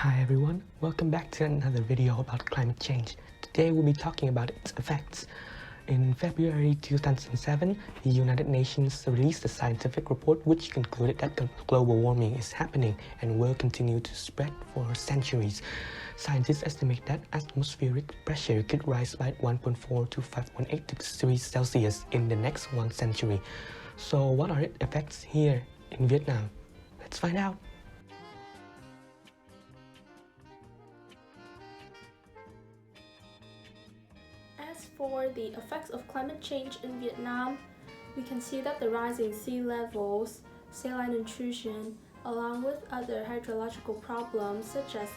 Hi everyone, welcome back to another video about climate change. Today we'll be talking about its effects. In February 2007, the United Nations released a scientific report which concluded that global warming is happening and will continue to spread for centuries. Scientists estimate that atmospheric pressure could rise by 1.4 to 5.8 degrees Celsius in the next 1 century. So what are its effects here in Vietnam? Let's find out. As for the effects of climate change in Vietnam, we can see that the rising sea levels, saline intrusion, along with other hydrological problems such as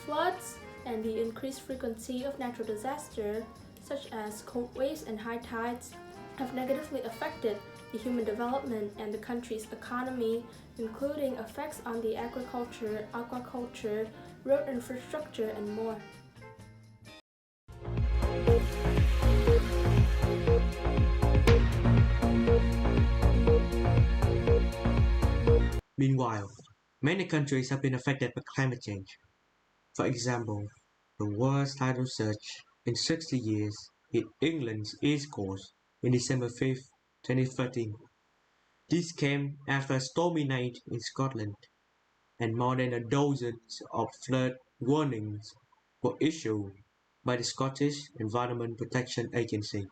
floods and the increased frequency of natural disasters such as cold waves and high tides have negatively affected the human development and the country's economy, including effects on the agriculture, aquaculture, road infrastructure, and more. Meanwhile, many countries have been affected by climate change. For example, the worst tidal surge in 60 years hit England's east coast on December 5, 2013. This came after a stormy night in Scotland, and more than a dozen of flood warnings were issued by the Scottish Environment Protection Agency.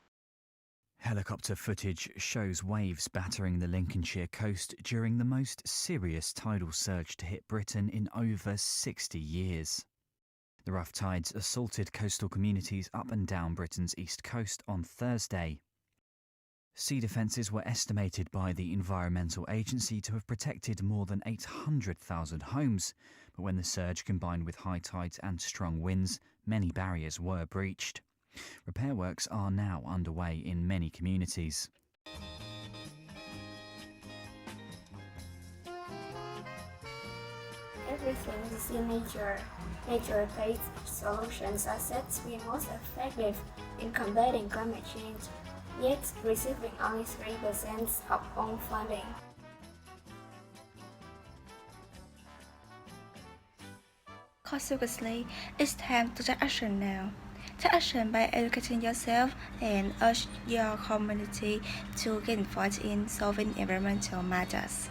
Helicopter footage shows waves battering the Lincolnshire coast during the most serious tidal surge to hit Britain in over 60 years. The rough tides assaulted coastal communities up and down Britain's east coast on Thursday. Sea defences were estimated by the Environmental Agency to have protected more than 800,000 homes, but when the surge combined with high tides and strong winds, many barriers were breached. Repair works are now underway in many communities. Everything is in nature. Nature-based solutions are said to be most effective in combating climate change, yet receiving only 3% of all funding. Consequently, it's time to take action now. Take action by educating yourself and urge your community to get involved in solving environmental matters.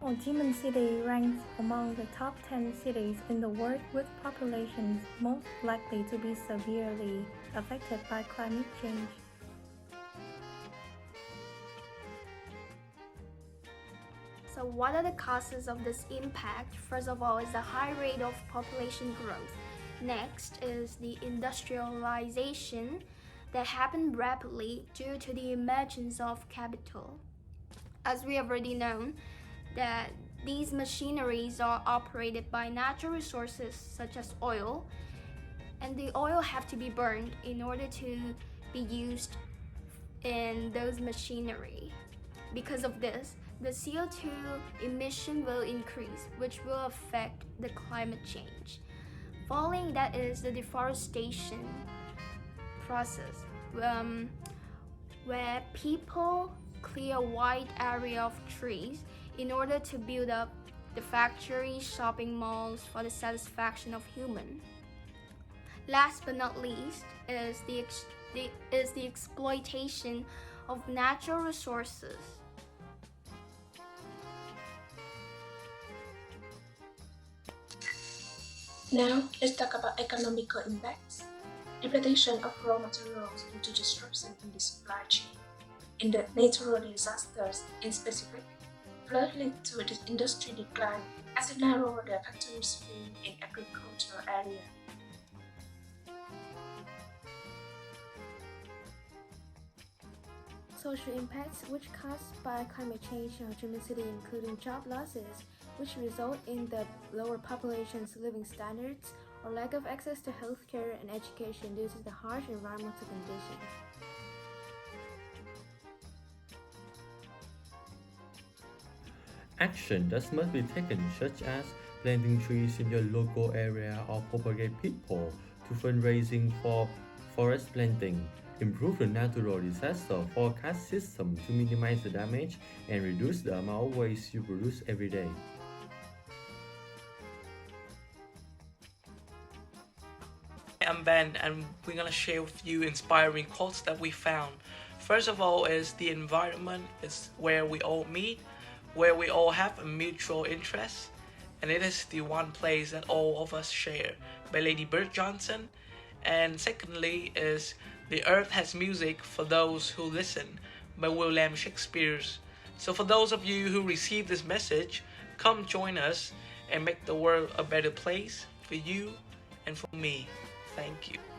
Ho Chi Minh City ranks among the top 10 cities in the world with populations most likely to be severely affected by climate change. So what are the causes of this impact? First of all is the high rate of population growth. Next is the industrialization that happened rapidly due to the emergence of capital. As we have already known, that these machineries are operated by natural resources such as oil, and the oil have to be burned in order to be used in those machinery. Because of this, the CO2 emission will increase, which will affect the climate change. Following that is the deforestation process, where people clear a wide area of trees in order to build up the factories, shopping malls for the satisfaction of humans. Last but not least is the exploitation of natural resources. Now, let's talk about economical impacts. Depletion of raw materials due to disruption in the supply chain. In the natural disasters in specific, flood led to the industry decline as it narrowed the factories in agricultural area. Social impacts which caused by climate change in Ho Chi Minh City including job losses, which result in the lower population's living standards or lack of access to healthcare and education due to the harsh environmental conditions. Action that must be taken such as planting trees in your local area or propagate people to fundraising for forest planting, improve the natural disaster forecast system to minimize the damage and reduce the amount of waste you produce every day. I'm Ben, and we're gonna share with you inspiring quotes that we found. First of all is the environment is where we all meet, where we all have a mutual interest, and it is the one place that all of us share, by Lady Bird Johnson. And secondly is The Earth Has Music for Those Who Listen, by William Shakespeare. So for those of you who receive this message, come join us and make the world a better place for you and for me. Thank you.